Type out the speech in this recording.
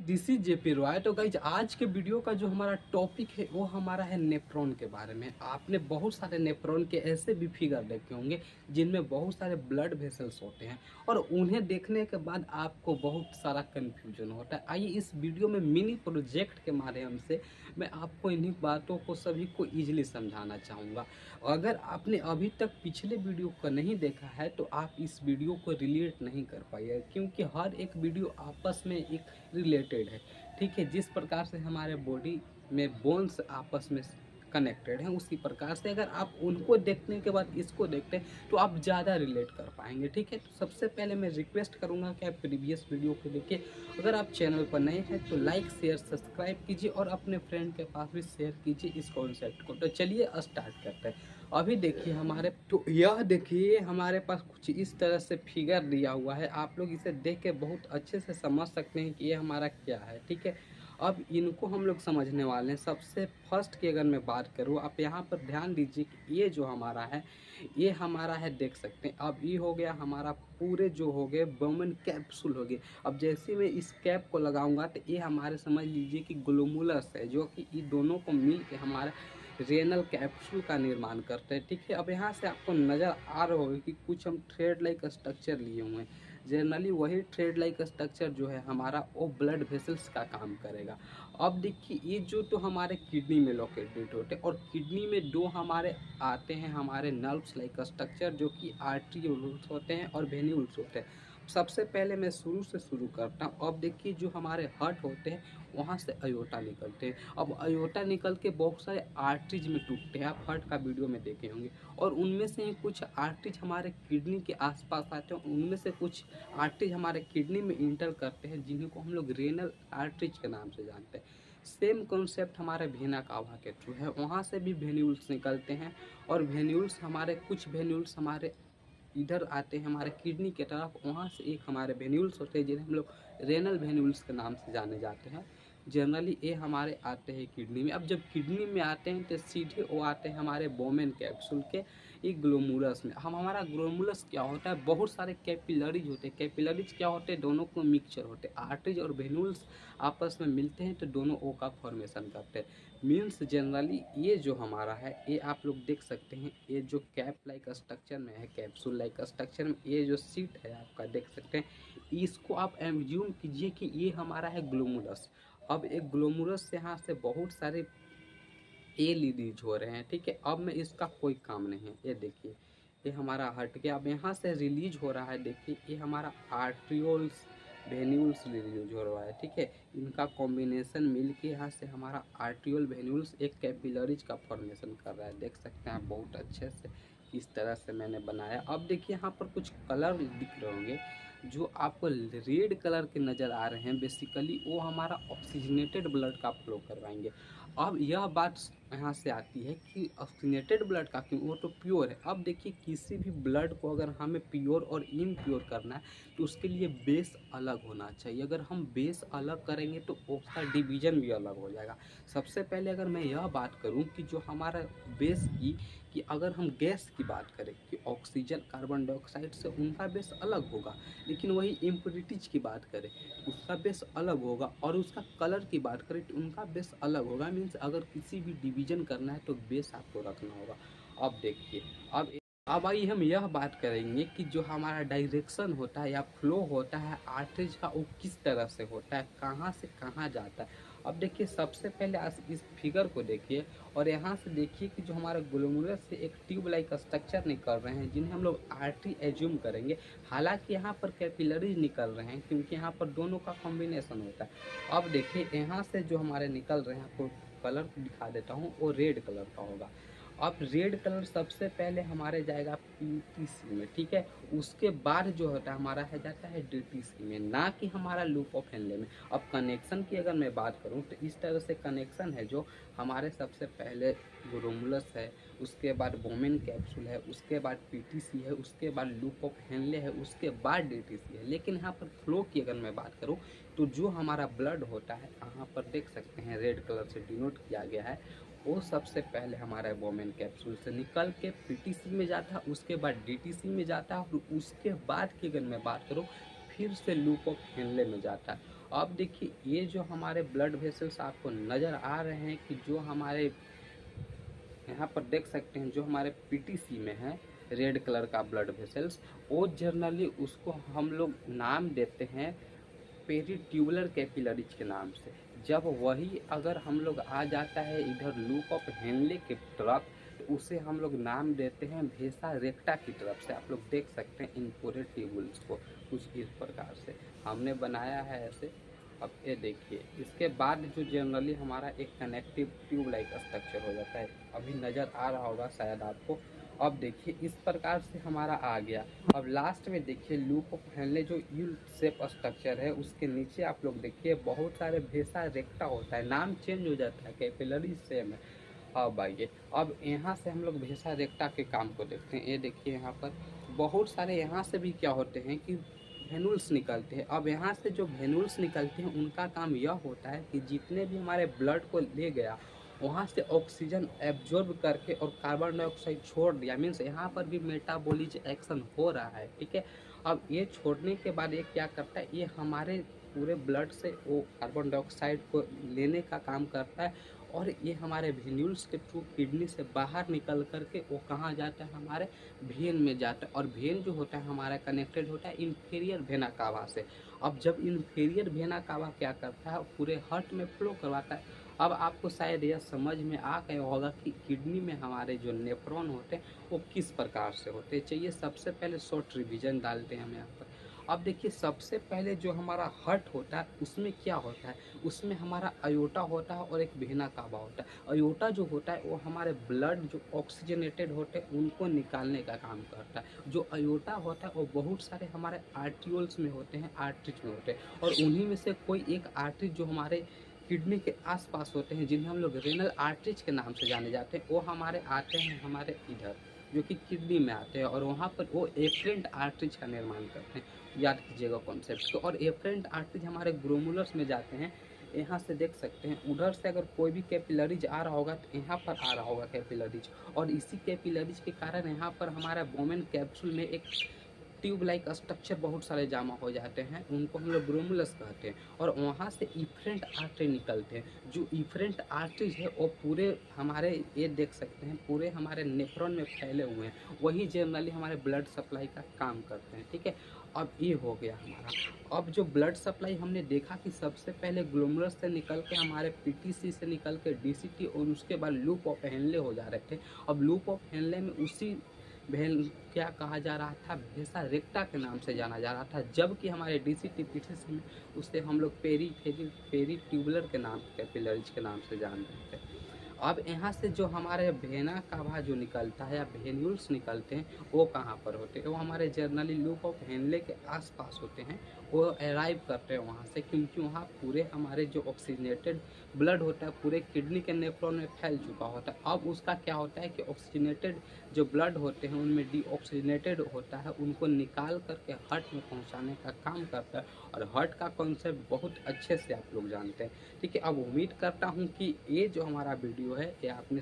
This is JP Roy. तो guys आज के वीडियो का जो हमारा टॉपिक है वो हमारा है नेफ्रॉन के बारे में। आपने बहुत सारे नेफ्रॉन के ऐसे भी फिगर देखे होंगे जिनमें बहुत सारे ब्लड वेसल्स होते हैं और उन्हें देखने के बाद आपको बहुत सारा कन्फ्यूजन होता है। आइए इस वीडियो में मिनी प्रोजेक्ट के माध्यम से मैं आपको इन्हीं बातों को सभी को ईजिली समझाना चाहूँगा। अगर आपने अभी तक पिछले वीडियो को नहीं देखा है तो आप इस वीडियो को रिलेट नहीं कर पाइए, क्योंकि हर एक वीडियो आपस में एक रिलेटेड है। ठीक है, जिस प्रकार से हमारे बॉडी में बोन्स आपस में कनेक्टेड हैं, उसी प्रकार से अगर आप उनको देखने के बाद इसको देखते हैं तो आप ज़्यादा रिलेट कर पाएंगे। ठीक है, तो सबसे पहले मैं रिक्वेस्ट करूंगा कि आप प्रीवियस वीडियो को देखिए। अगर आप चैनल पर नए हैं तो लाइक शेयर सब्सक्राइब कीजिए और अपने फ्रेंड के पास भी शेयर कीजिए इस कॉन्सेप्ट को। तो चलिए स्टार्ट करते हैं। अभी देखिए यह देखिए हमारे पास कुछ इस तरह से फिगर दिया हुआ है। आप लोग इसे देख के बहुत अच्छे से समझ सकते हैं कि ये हमारा क्या है। ठीक है, अब इनको हम लोग समझने वाले हैं। सबसे फर्स्ट की अगर मैं बात करूँ, आप यहाँ पर ध्यान दीजिए कि ये जो हमारा है ये हमारा है, देख सकते हैं। अब ये हो गया हमारा पूरे जो हो गए बोमेन कैप्सूल हो गए। अब जैसे मैं इस कैप को लगाऊंगा तो ये हमारे समझ लीजिए कि ग्लोमुलस है, जो कि ये दोनों को मिल के हमारा रेनल कैप्सूल का निर्माण करते हैं। ठीक है, अब यहाँ से आपको नज़र आ रहा होगा कि कुछ हम थ्रेड लाइक स्ट्रक्चर लिए हुए हैं। जनरली वही थ्रेड लाइक स्ट्रक्चर जो है हमारा वो ब्लड वेसल्स का काम करेगा। अब देखिए ये जो तो हमारे किडनी में लोकेटेड होते हैं और किडनी में दो हमारे आते हैं हमारे नर्व्स लाइक स्ट्रक्चर, जो कि आर्टरीओल्स होते हैं और वेन्यूल्स होते हैं। सबसे पहले मैं शुरू से शुरू करता हूँ। अब देखिए जो हमारे हार्ट होते हैं वहाँ से अयोटा निकलते हैं। अब अयोटा निकल के बहुत सारे आर्टरीज में टूटते हैं, आप हार्ट का वीडियो में देखे होंगे। और उनमें से ही कुछ आर्टरीज हमारे किडनी के आसपास आते हैं, उनमें से कुछ आर्टरीज हमारे किडनी में इंटर करते हैं, जिन्हीं को हम लोग रेनल आर्टरीज के नाम से जानते हैं। सेम कॉन्सेप्ट हमारे वेना कावा के थ्रू है, वहाँ से भी वेन्यूल्स निकलते हैं। और वेन्यूल्स हमारे कुछ वेन्यूल्स हमारे इधर आते हैं हमारे किडनी के तरफ, वहाँ से एक हमारे वेन्यूल्स होते हैं जिन्हें हम लोग रेनल वेन्यूल्स के नाम से जाने जाते हैं। जनरली ये हमारे आते हैं किडनी में। अब जब किडनी में आते हैं तो सीधे वो आते हैं हमारे बोमेन कैप्सूल के एक ग्लोमुलस में। हम हमारा ग्लोमुलस क्या होता है, बहुत सारे कैपिलरीज होते हैं। कैपिलरीज क्या होते हैं, दोनों को मिक्सचर होते हैं। आर्टरीज और वेन्यूल्स आपस में मिलते हैं तो दोनों ओ का फॉर्मेशन करते हैं। मीन्स जनरली ये जो हमारा है ये आप लोग देख सकते हैं, ये जो कैप लाइक स्ट्रक्चर में है, कैप्सूल लाइक स्ट्रक्चर में ये जो सीट है आपका देख सकते हैं, इसको आप एज्यूम कीजिए कि ये हमारा है ग्लोमुलस। अब एक ग्लोमुलस से यहाँ से बहुत सारे ए रिलीज हो रहे हैं। ठीक है, अब में इसका कोई काम नहीं है। ये देखिए ये हमारा हट गया। अब यहाँ से रिलीज हो रहा है, देखिए ये हमारा आर्ट्रियोल्स वेन्यूल्स रिलीज हो रहा है। ठीक है, इनका कॉम्बिनेशन मिल के यहाँ से हमारा आर्ट्रियोल वेन्यूल्स एक कैपिलरीज का फॉर्मेशन कर रहा है। देख सकते हैं आप बहुत अच्छे से किस तरह से मैंने बनाया। अब देखिए यहाँ पर कुछ कलर दिख रहे होंगे जो आपको रेड कलर के नज़र आ रहे हैं, बेसिकली वो हमारा ऑक्सीजनेटेड ब्लड का फ्लो करवाएंगे। अब यह बात यहाँ से आती है कि ऑक्सीजनेटेड ब्लड का क्यों, वो तो प्योर है। अब देखिए किसी भी ब्लड को अगर हमें प्योर और इनप्योर करना है तो उसके लिए बेस अलग होना चाहिए। अगर हम बेस अलग करेंगे तो उसका डिवीजन भी अलग हो जाएगा। सबसे पहले अगर मैं यह बात करूं कि जो हमारा बेस की कि अगर हम गैस की बात करें कि ऑक्सीजन कार्बन डाइऑक्साइड से उनका बेस अलग होगा, लेकिन वही इम्प्योरिटीज की बात करें उसका बेस अलग होगा। और उसका कलर की बात करें तो उनका बेस अलग होगा। मीन्स अगर किसी भी डिवीजन करना है तो बेस आपको रखना होगा। अब देखिए अब आइए हम यह बात करेंगे कि जो हमारा डायरेक्शन होता है या फ्लो होता है आर्टरीज का, वो किस तरह से होता है, कहाँ से कहाँ जाता है। अब देखिए सबसे पहले इस फिगर को देखिए और यहाँ से देखिए कि जो हमारा ग्लोमुलस से एक ट्यूब लाइक स्ट्रक्चर निकल रहे हैं जिन्हें हम लोग आर्टरी एज्यूम करेंगे। हालांकि यहाँ पर कैपिलरीज निकल रहे हैं क्योंकि यहाँ पर दोनों का कॉम्बिनेशन होता है। अब देखिए यहाँ से जो हमारे निकल रहे हैं, आपको कलर दिखा देता हूँ, वो रेड कलर का होगा। अब रेड कलर सबसे पहले हमारे जाएगा पीटीसी में। ठीक है, उसके बाद जो होता है हमारा है जाता है डीटीसी में, ना कि हमारा लूप ऑफ हेनले में। अब कनेक्शन की अगर मैं बात करूं तो इस तरह से कनेक्शन है जो हमारे सबसे पहले ग्लोमुलस है, उसके बाद बोमेन कैप्सूल है, उसके बाद पीटीसी है, उसके बाद लूप ऑफ हेनले है, उसके बाद डीटीसी है। लेकिन यहाँ पर फ्लो की अगर मैं बात करूँ तो जो हमारा ब्लड होता है यहाँ पर देख सकते हैं रेड कलर से डिनोट किया गया है, वो सबसे पहले हमारा बोमेन कैप्सूल से निकल के पीटीसी में जाता है, उसके बाद डीटीसी में जाता है और उसके बाद की अगर मैं बात करूँ फिर से लूप ऑफ हेनले में जाता है। अब देखिए ये जो हमारे ब्लड वेसल्स आपको नज़र आ रहे हैं कि जो हमारे यहाँ पर देख सकते हैं जो हमारे पीटीसी में है रेड कलर का ब्लड वेसल्स, वो जनरली उसको हम लोग नाम देते हैं पेरिट्यूबुलर कैपिलरीज के नाम से। जब वही अगर हम लोग आ जाता है इधर लूप ऑफ हेनले की तरफ, तो उसे हम लोग नाम देते हैं भेसा रेक्टा की तरफ से। आप लोग देख सकते हैं इन पूरे ट्यूबुल्स को कुछ इस प्रकार से हमने बनाया है ऐसे। अब ये देखिए इसके बाद जो जनरली हमारा एक कनेक्टिव ट्यूब लाइक स्ट्रक्चर हो जाता है, अभी नज़र आ रहा होगा शायद आपको। अब देखिए इस प्रकार से हमारा आ गया। अब लास्ट में देखिए लूप ऑफ हेनले जो यू शेप स्ट्रक्चर है उसके नीचे आप लोग देखिए बहुत सारे भेसा रेक्टा होता है, नाम चेंज हो जाता है, कैपिलरी सेम है। अब आइए अब यहाँ से हम लोग भेसा रेक्टा के काम को देखते हैं। ये देखिए यहाँ पर बहुत सारे यहाँ से भी क्या होते हैं कि वेनुल्स निकलते हैं। अब यहाँ से जो वेनुल्स निकलते हैं उनका काम यह होता है कि जितने भी हमारे ब्लड को ले गया वहाँ से ऑक्सीजन एब्जॉर्ब करके और कार्बन डाइऑक्साइड छोड़ दिया, मीन्स यहाँ पर भी मेटाबॉलिज एक्शन हो रहा है, ठीक है। अब ये छोड़ने के बाद ये क्या करता है, ये हमारे पूरे ब्लड से वो कार्बन डाइऑक्साइड को लेने का काम करता है और ये हमारे वेन्यूल्स के थ्रू किडनी से बाहर निकल करके वो कहाँ जाता है, हमारे वेन में जाता है। और वेन जो होता है हमारा कनेक्टेड होता है इंफीरियर वेना कावा से। अब जब इंफीरियर वेना कावा क्या करता है, पूरे हार्ट में फ्लो करवाता है। अब आपको शायद यह समझ में आ गया होगा कि किडनी में हमारे जो नेफ्रॉन होते हैं वो किस प्रकार से होते हैं। चलिए सबसे पहले शॉर्ट रिवीजन डालते हैं हम यहाँ पर। अब देखिए सबसे पहले जो हमारा हार्ट होता है उसमें क्या होता है, उसमें हमारा अयोटा होता है और एक वेना कावा होता है। अयोटा जो होता है वो हमारे ब्लड जो ऑक्सीजनेटेड होते हैं उनको निकालने का काम करता है। जो अयोटा होता है वो बहुत सारे हमारे आर्टियोल्स में होते हैं, आर्टरीज में होते हैं, और उन्हीं में से कोई एक आर्टरीज जो हमारे किडनी के आसपास होते हैं जिन्हें हम लोग रेनल आर्टरीज के नाम से जाने जाते हैं, वो हमारे आते हैं हमारे इधर जो कि किडनी में आते हैं, और वहाँ पर वो एफरेंट आर्टरीज का निर्माण करते हैं। याद कीजिएगा कॉन्सेप्ट को। और एफरेंट आर्टरीज हमारे ग्लोमेरुलस में जाते हैं, यहाँ से देख सकते हैं। उधर से अगर कोई भी कैपिलरीज आ रहा होगा तो यहाँ पर आ रहा होगा कैपिलरीज, और इसी कैपिलरीज के कारण यहाँ पर हमारा वोमेन कैप्सूल में एक ट्यूब लाइक स्ट्रक्चर बहुत सारे जामा हो जाते हैं, उनको हम लोग ग्लोमेरुलस कहते हैं। और वहाँ से इफरेंट आर्टरी निकलते हैं। जो इफरेंट आर्टरीज है वो पूरे हमारे ये देख सकते हैं पूरे हमारे नेफ्रॉन में फैले हुए हैं, वही जनरली हमारे ब्लड सप्लाई का काम करते हैं, ठीक है। अब ये हो गया हमारा। अब जो ब्लड सप्लाई हमने देखा कि सबसे पहले ग्लोमेरुलस से निकल के हमारे पीटीसी से निकल के डीसीटी और उसके बाद लूप ऑफ हेनले हो जा रहे थे। अब लूप ऑफ हेनले में उसी भेल क्या कहा जा रहा था, भेसा रेक्टा के नाम से जाना जा रहा था, जबकि हमारे डीसीटी पीटीसी में उसे हम लोग पेरी ट्यूबुलर के नाम कैपिलरीज के नाम से जान रहे थे। अब यहाँ से जो हमारे वेना कावा जो निकलता है या वेन्यूल्स निकलते हैं वो कहाँ पर होते हैं, वो हमारे जर्नली लूप ऑफ हेनले के आसपास होते हैं। वो अराइव करते हैं वहाँ से, क्योंकि वहाँ पूरे हमारे जो ऑक्सीजनेटेड ब्लड होता है पूरे किडनी के नेफ्रॉन में फैल चुका होता है। अब उसका क्या होता है कि ऑक्सीजनेटेड जो ब्लड होते हैं उनमें डीऑक्सीजनेटेड होता है, उनको निकाल करके हार्ट में पहुँचाने का काम करता है। और हार्ट का कॉन्सेप्ट बहुत अच्छे से आप लोग जानते हैं, ठीक है। अब उम्मीद करता हूँ कि ये जो हमारा वीडियो है ये आपने